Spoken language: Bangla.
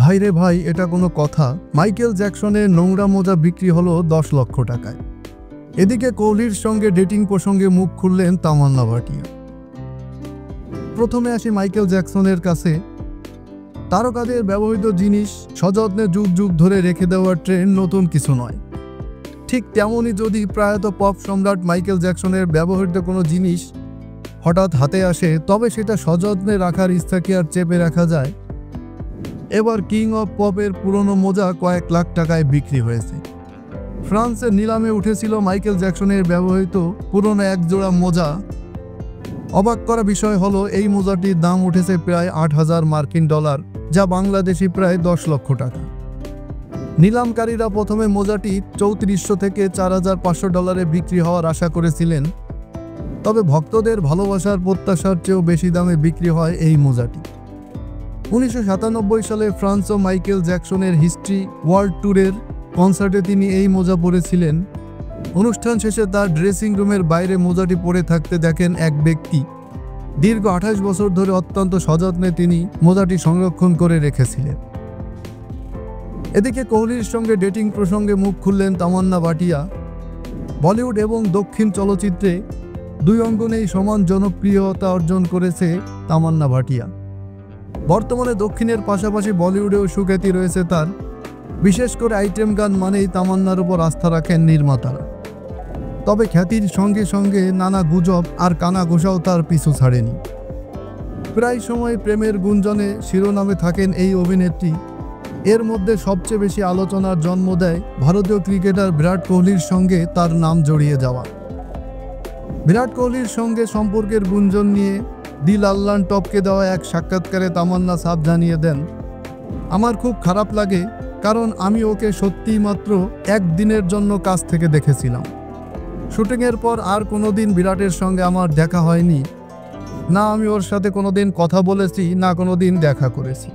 ভাই রে ভাই, এটা কোনো কথা? মাইকেল জ্যাকসনের নোংরা মোজা বিক্রি হলো 10 লক্ষ টাকায়। এদিকে কোহলির সঙ্গে ডেটিং প্রসঙ্গে মুখ খুললেন তামান্না ভাটিয়া। প্রথমে আসি মাইকেল জ্যাকসনের কাছে। তারকাদের ব্যবহৃত জিনিস সযত্নে যুগ যুগ ধরে রেখে দেওয়ার ট্রেন্ড নতুন কিছু নয়। ঠিক তেমনই যদি প্রয়াত পপ সম্রাট মাইকেল জ্যাকসনের ব্যবহৃত কোনো জিনিস হঠাৎ হাতে আসে, তবে সেটা সযত্নে রাখার ইচ্ছাকে আর চেপে রাখা যায়? এবার কিং অফ পপের পুরনো মোজা কয়েক লাখ টাকায় বিক্রি হয়েছে। ফ্রান্সের নিলামে উঠেছিল মাইকেল জ্যাকসনের ব্যবহৃত পুরনো এক জোড়া মোজা। অবাক করা বিষয় হলো, এই মোজাটির দাম উঠেছে প্রায় 8,000 মার্কিন ডলার, যা বাংলাদেশি প্রায় 10 লক্ষ টাকা। নিলামকারীরা প্রথমে মোজাটি 3400 থেকে 4,500 ডলারে বিক্রি হওয়ার আশা করেছিলেন। তবে ভক্তদের ভালোবাসার প্রত্যাশার চেয়েও বেশি দামে বিক্রি হয় এই মোজাটি। 1997 সালে ফ্রান্স ও মাইকেল জ্যাকসনের হিস্ট্রি ওয়ার্ল্ড ট্যুরের কনসার্টে তিনি এই মোজা পরেছিলেন। অনুষ্ঠান শেষে তার ড্রেসিং রুমের বাইরে মোজাটি পরে থাকতে দেখেন এক ব্যক্তি। দীর্ঘ 28 বছর ধরে অত্যন্ত সযত্নে তিনি মোজাটি সংরক্ষণ করে রেখেছিলেন। এদিকে কোহলির সঙ্গে ডেটিং প্রসঙ্গে মুখ খুললেন তামান্না ভাটিয়া। বলিউড এবং দক্ষিণ চলচ্চিত্রে দুই অঙ্গনেই সমান জনপ্রিয়তা অর্জন করেছে তামান্না ভাটিয়া। বর্তমানে দক্ষিণের পাশাপাশি বলিউডেও সুখ্যাতি রয়েছে তার। বিশেষ করে আইটেম গান মানেই তামান্নার উপর আস্থা রাখেন নির্মাতারা। তবে খ্যাতির সঙ্গে সঙ্গে নানা গুজব আর কানাঘুষাও তার পিছু ছাড়েনি। প্রায় সময় প্রেমের গুঞ্জনে শিরোনামে থাকেন এই অভিনেত্রী। এর মধ্যে সবচেয়ে বেশি আলোচনার জন্ম দেয় ভারতীয় ক্রিকেটার বিরাট কোহলির সঙ্গে তার নাম জড়িয়ে যাওয়া। বিরাট কোহলির সঙ্গে সম্পর্কের গুঞ্জন নিয়ে দিল আল্লান টপকে দেওয়া এক সাক্ষাৎকারে তামান্না সাফ জানিয়ে দেন, আমার খুব খারাপ লাগে, কারণ আমি ওকে সত্যিই মাত্র একদিনের জন্য কাছ থেকে দেখেছিলাম। শুটিংয়ের পর আর কোনোদিন বিরাটের সঙ্গে আমার দেখা হয়নি, না আমি ওর সাথে কোনোদিন কথা বলেছি, না কোনোদিন দেখা করেছি।